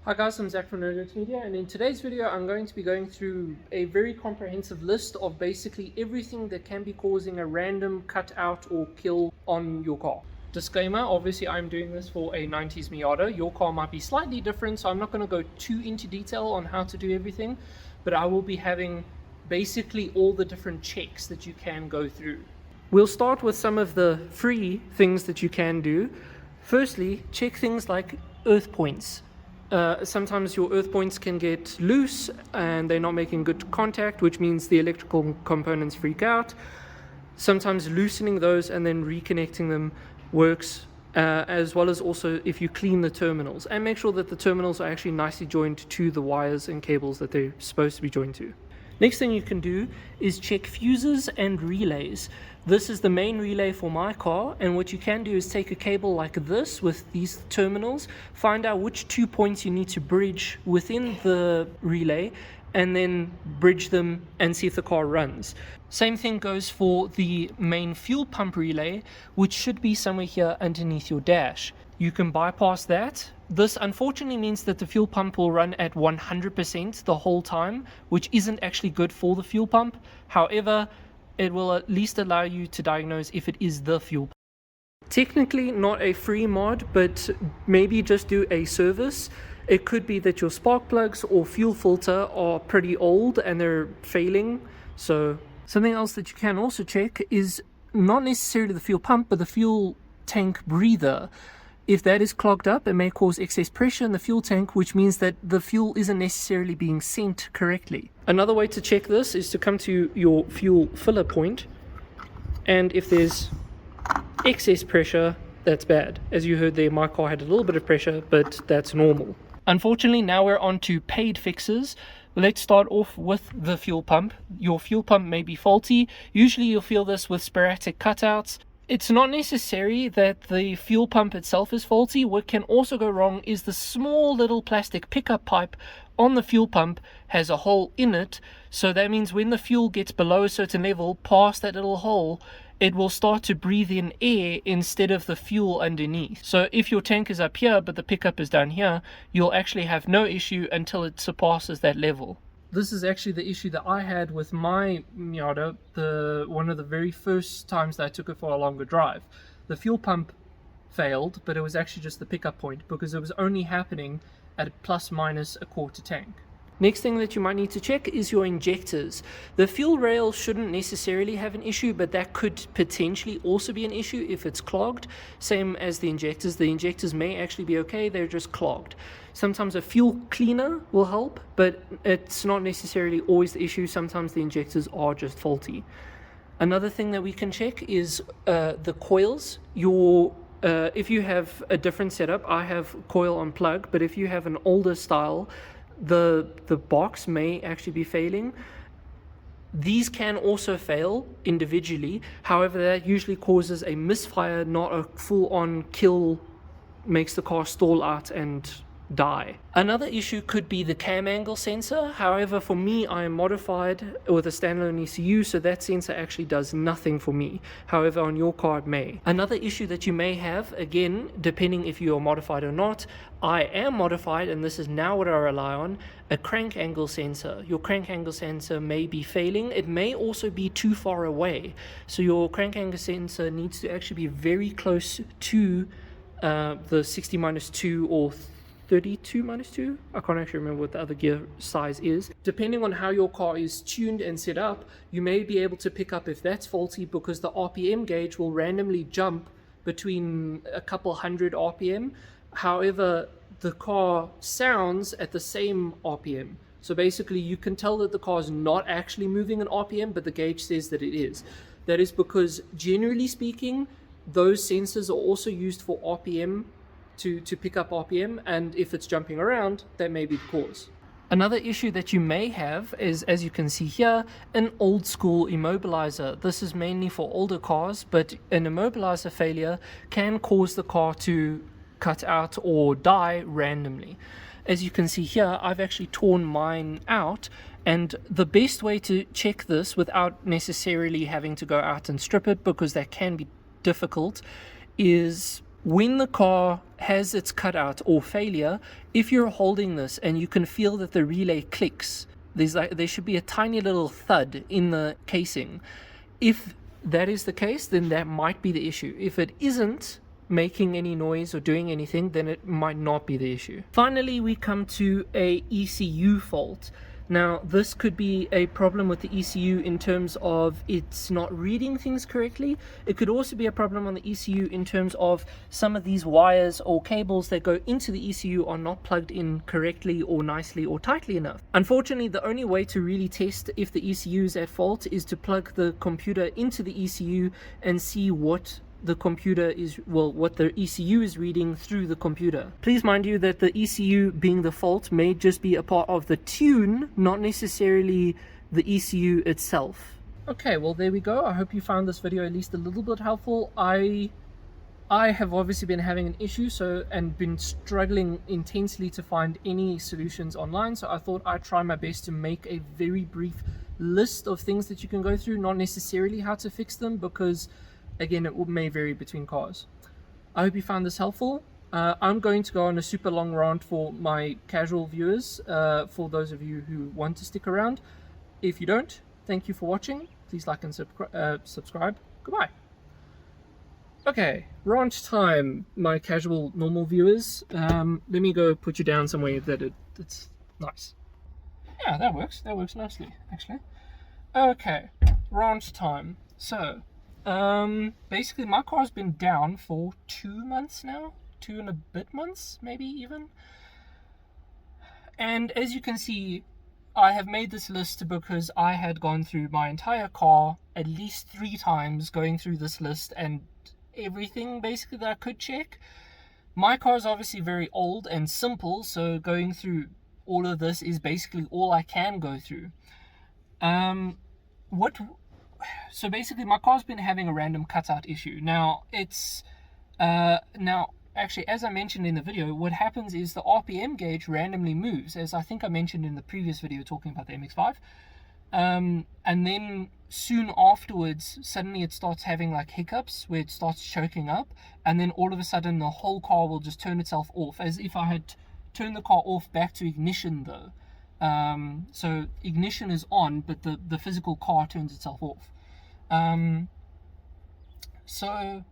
Hi guys, I'm Zach from NerdWorks Media, and in today's video I'm going to be going through a very comprehensive list of basically everything that can be causing a random cutout or kill on your car. Disclaimer, obviously I'm doing this for a 90s Miata. Your car might be slightly different, so I'm not going to go too into detail on how to do everything, but I will be having basically all the different checks that you can go through. We'll start with some of the free things that you can do. Firstly, check things like earth points. Sometimes your earth points can get loose and they're not making good contact, which means the electrical components freak out. Sometimes loosening those and then reconnecting them works, as well as also if you clean the terminals and make sure that the terminals are actually nicely joined to the wires and cables that they're supposed to be joined to. Next thing you can do is check fuses and relays. This is the main relay for my car, and what you can do is take a cable like this with these terminals, find out which 2 points you need to bridge within the relay, and then bridge them and see if the car runs. Same thing goes for the main fuel pump relay, which should be somewhere here underneath your dash. You can bypass that. This unfortunately means that the fuel pump will run at 100% the whole time, which isn't actually good for the fuel pump. However, it will at least allow you to diagnose if it is the fuel pump. Technically not a free mod, but maybe just do a service. It could be that your spark plugs or fuel filter are pretty old and they're failing. So something else that you can also check is not necessarily the fuel pump, but the fuel tank breather. If that is clogged up, it may cause excess pressure in the fuel tank, which means that the fuel isn't necessarily being sent correctly. Another way to check this is to come to your fuel filler point, and if there's excess pressure, that's bad. As you heard there, my car had a little bit of pressure, but that's normal. Unfortunately, now we're on to paid fixes. Let's start off with the fuel pump. Your fuel pump may be faulty. Usually you'll feel this with sporadic cutouts. It's not necessary that the fuel pump itself is faulty. What can also go wrong is the small little plastic pickup pipe on the fuel pump has a hole in it. So that means when the fuel gets below a certain level, past that little hole, it will start to breathe in air instead of the fuel underneath. So if your tank is up here, but the pickup is down here, you'll actually have no issue until it surpasses that level. This is actually the issue that I had with my Miata, one of the very first times that I took it for a longer drive. The fuel pump failed, but it was actually just the pickup point because it was only happening at plus minus a quarter tank. Next thing that you might need to check is your injectors. The fuel rail shouldn't necessarily have an issue, but that could potentially also be an issue if it's clogged. Same as the injectors. The injectors may actually be okay, they're just clogged. Sometimes a fuel cleaner will help, but it's not necessarily always the issue. Sometimes the injectors are just faulty. Another thing that we can check is the coils. If you have a different setup, I have coil on plug, but if you have an older style, the box may actually be failing. These can also fail individually. However, that usually causes a misfire, not a full-on kill, makes the car stall out and die. Another issue could be the cam angle sensor. However, for me, I am modified with a standalone ECU, so that sensor actually does nothing for me. However, on your car it may. Another issue that you may have, again, depending if you are modified or not, I am modified, and this is now what I rely on, a crank angle sensor. Your crank angle sensor may be failing. It may also be too far away. So your crank angle sensor needs to actually be very close to the 60-2 or 32-2. I can't actually remember what the other gear size is. Depending on how your car is tuned and set up, you may be able to pick up if that's faulty because the RPM gauge will randomly jump between a couple hundred RPM. However, the car sounds at the same RPM. So basically you can tell that the car is not actually moving an RPM, but the gauge says that it is. That is because generally speaking, those sensors are also used for RPM, to pick up RPM, and if it's jumping around, that may be the cause. Another issue that you may have is, as you can see here, an old school immobilizer. This is mainly for older cars, but an immobilizer failure can cause the car to cut out or die randomly. As you can see here, I've actually torn mine out, and the best way to check this without necessarily having to go out and strip it, because that can be difficult, is when the car has its cutout or failure, if you're holding this and you can feel that the relay clicks, there should be a tiny little thud in the casing. If that is the case, then that might be the issue. If it isn't making any noise or doing anything, then it might not be the issue. Finally, we come to a ECU fault. Now, this could be a problem with the ECU in terms of it's not reading things correctly. It could also be a problem on the ECU in terms of some of these wires or cables that go into the ECU are not plugged in correctly or nicely or tightly enough. Unfortunately, the only way to really test if the ECU is at fault is to plug the computer into the ECU and see what the computer is, well, what the ECU is reading through the computer. Please mind you that the ECU being the fault may just be a part of the tune, not necessarily the ECU itself. Okay, well, there we go. I hope you found this video at least a little bit helpful. I have obviously been having an issue and been struggling intensely to find any solutions online, so I thought I'd try my best to make a very brief list of things that you can go through, not necessarily how to fix them, because again, it may vary between cars. I hope you found this helpful. I'm going to go on a super long rant for my casual viewers, for those of you who want to stick around. If you don't, thank you for watching. Please like and subscribe. Goodbye. Okay, rant time, my casual normal viewers. Let me go put you down somewhere that it's nice. Yeah, that works nicely, actually. Okay, rant time. So, basically my car's been down for 2 months now, 2 and a bit months, maybe even. And as you can see, I have made this list because I had gone through my entire car at least 3 times, going through this list and everything basically that I could check. My car is obviously very old and simple, so going through all of this is basically all I can go through. So basically my car's been having a random cutout issue. Now actually, as I mentioned in the video, what happens is the RPM gauge randomly moves, as I think I mentioned in the previous video talking about the MX-5. And then soon afterwards, suddenly it starts having like hiccups where it starts choking up, and then all of a sudden the whole car will just turn itself off, as if I had turned the car off back to ignition though. So ignition is on, but the physical car turns itself off. So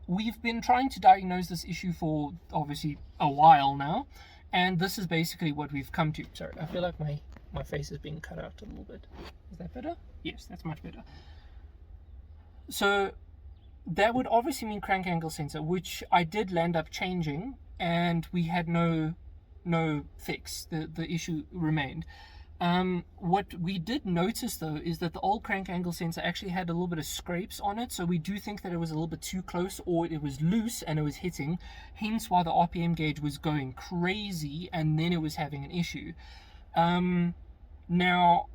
we've been trying to diagnose this issue for obviously a while now, and this is basically what we've come to. Sorry, I feel like my face is being cut out a little bit. Is that better? Yes, that's much better. So that would obviously mean crank angle sensor, which I did land up changing, and we had no fix. The issue remained. What we did notice though is that the old crank angle sensor actually had a little bit of scrapes on it, so we do think that it was a little bit too close, or it was loose and it was hitting, hence why the RPM gauge was going crazy and then it was having an issue. Now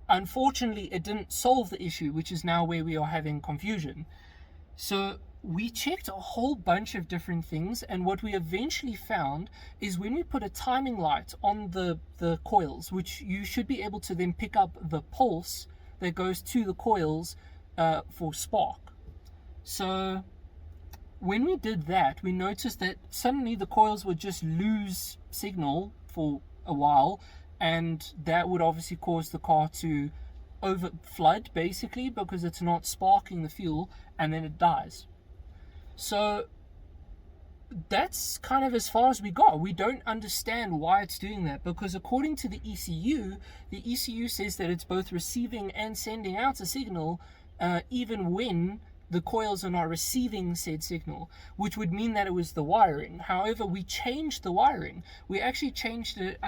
unfortunately it didn't solve the issue, which is now where we are having confusion. So we checked a whole bunch of different things, and what we eventually found is when we put a timing light on the coils, which you should be able to then pick up the pulse that goes to the coils for spark. So when we did that, we noticed that suddenly the coils would just lose signal for a while, and that would obviously cause the car to over flood basically, because it's not sparking the fuel, and then it dies. So that's kind of as far as we got. We don't understand why it's doing that, because according to the ECU says that it's both receiving and sending out a signal, even when the coils are not receiving said signal, which would mean that it was the wiring. However, we changed the wiring. We actually changed it.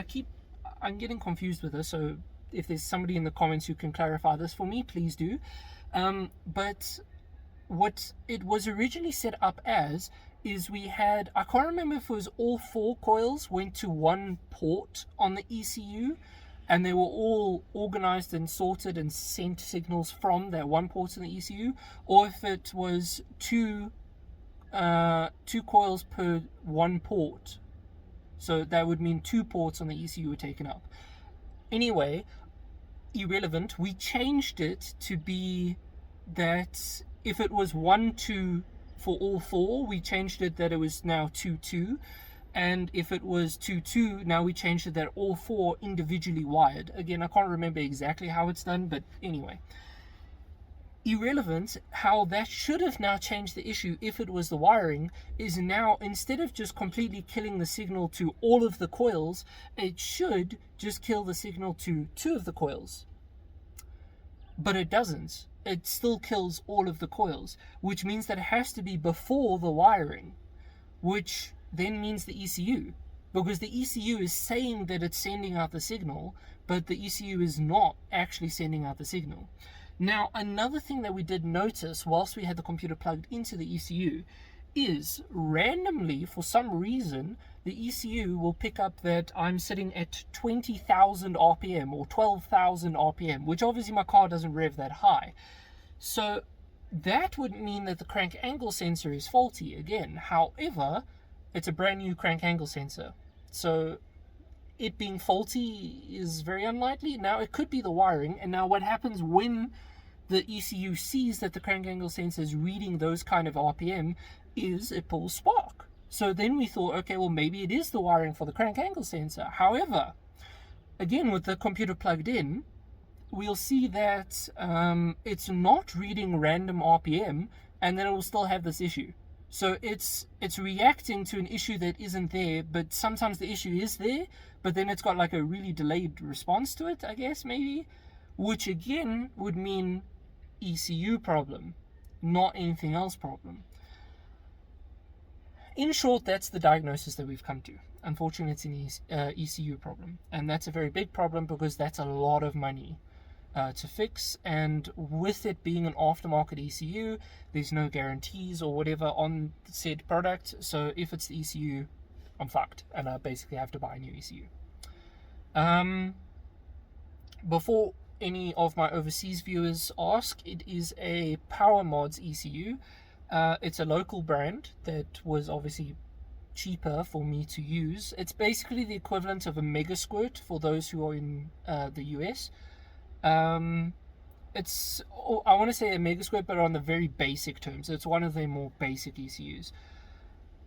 I'm getting confused with this, so if there's somebody in the comments who can clarify this for me, please do. But what it was originally set up as is we had, I can't remember if it was all 4 coils went to one port on the ECU, and they were all organized and sorted and sent signals from that one port in the ECU, or if it was two coils per one port. So that would mean 2 ports on the ECU were taken up. Anyway, irrelevant. We changed it to be that if it was 1 to for all four, we changed it that it was now 2-2. And if it was 2-2, now we changed it that all four individually wired. Again, I can't remember exactly how it's done, but anyway. Irrelevant, how that should have now changed the issue if it was the wiring, is now, instead of just completely killing the signal to all of the coils, it should just kill the signal to 2 of the coils. But it doesn't. It still kills all of the coils, which means that it has to be before the wiring, which then means the ECU, because the ECU is saying that it's sending out the signal, but the ECU is not actually sending out the signal. Now, another thing that we did notice whilst we had the computer plugged into the ECU is randomly, for some reason, the ECU will pick up that I'm sitting at 20,000 RPM or 12,000 RPM, which obviously my car doesn't rev that high. So that would mean that the crank angle sensor is faulty again. However, it's a brand new crank angle sensor, so it being faulty is very unlikely. Now, it could be the wiring, and now what happens when the ECU sees that the crank angle sensor is reading those kind of RPM is it pulls spark. So then we thought, okay, well, maybe it is the wiring for the crank angle sensor. However, again, with the computer plugged in, we'll see that it's not reading random RPM, and then it will still have this issue. So it's reacting to an issue that isn't there, but sometimes the issue is there, but then it's got like a really delayed response to it, I guess, maybe, which again would mean ECU problem, not anything else problem. In short, that's the diagnosis that we've come to. Unfortunately, it's an ECU problem, and that's a very big problem because that's a lot of money to fix, and with it being an aftermarket ECU, there's no guarantees or whatever on said product, so if it's the ECU, I'm fucked, and I basically have to buy a new ECU. Before any of my overseas viewers ask, it is a PowerMods ECU. It's a local brand that was obviously cheaper for me to use. It's basically the equivalent of a Megasquirt for those who are in the US. It's, I want to say a Megasquirt, but on the very basic terms. It's one of the more basic ECUs.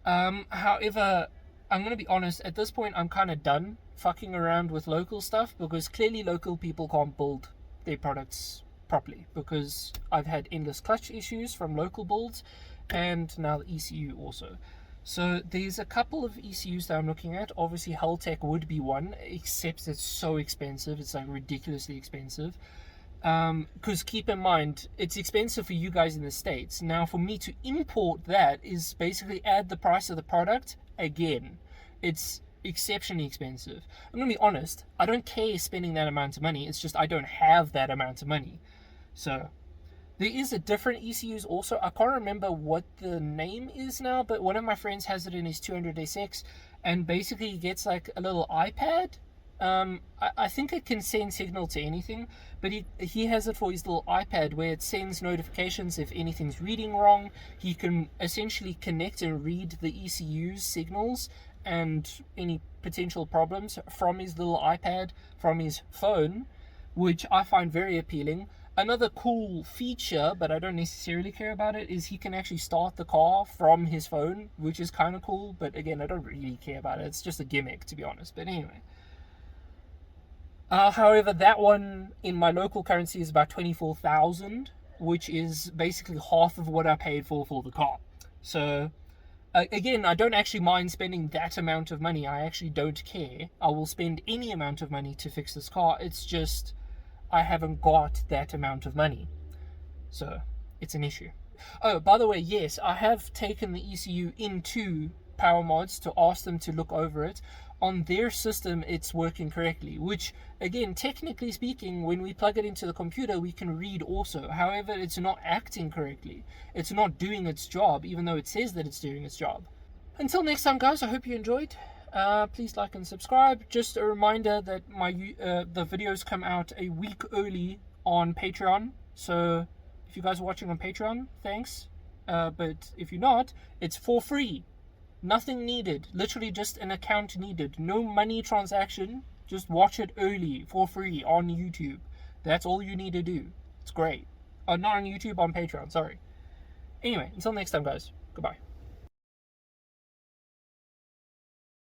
However, I'm going to be honest, at this point I'm kind of done fucking around with local stuff, because clearly local people can't build their products properly, because I've had endless clutch issues from local builds, and now the ECU also. So there's a couple of ECUs that I'm looking at. Obviously Haltech would be one, except it's so expensive. It's like ridiculously expensive. Because keep in mind, it's expensive for you guys in the States. Now for me to import that is basically add the price of the product again. It's exceptionally expensive. I'm going to be honest, I don't care spending that amount of money. It's just I don't have that amount of money. So there is a different ECUs also. I can't remember what the name is now, but one of my friends has it in his 200SX, and basically he gets like a little iPad. I think it can send signal to anything, but he has it for his little iPad where it sends notifications if anything's reading wrong. He can essentially connect and read the ECU's signals and any potential problems from his little iPad, from his phone, which I find very appealing. Another cool feature, but I don't necessarily care about it, is he can actually start the car from his phone, which is kind of cool, but again, I don't really care about it. It's just a gimmick, to be honest, but anyway. However, that one in my local currency is about 24,000, which is basically half of what I paid for the car. So, again, I don't actually mind spending that amount of money. I actually don't care. I will spend any amount of money to fix this car. It's just I haven't got that amount of money, so it's an issue. Oh, by the way, yes, I have taken the ECU into PowerMods to ask them to look over it. On their system, it's working correctly, which, again, technically speaking, when we plug it into the computer, we can read also. However, it's not acting correctly. It's not doing its job, even though it says that it's doing its job. Until next time, guys, I hope you enjoyed. Please like and subscribe. Just a reminder that the videos come out a week early on Patreon, so if you guys are watching on Patreon, thanks, but if you're not, it's for free. Nothing needed, literally just an account needed, no money transaction. Just watch it early for free on YouTube. That's all you need to do. It's great. Not on YouTube, on Patreon, sorry. Anyway, until next time, guys. Goodbye.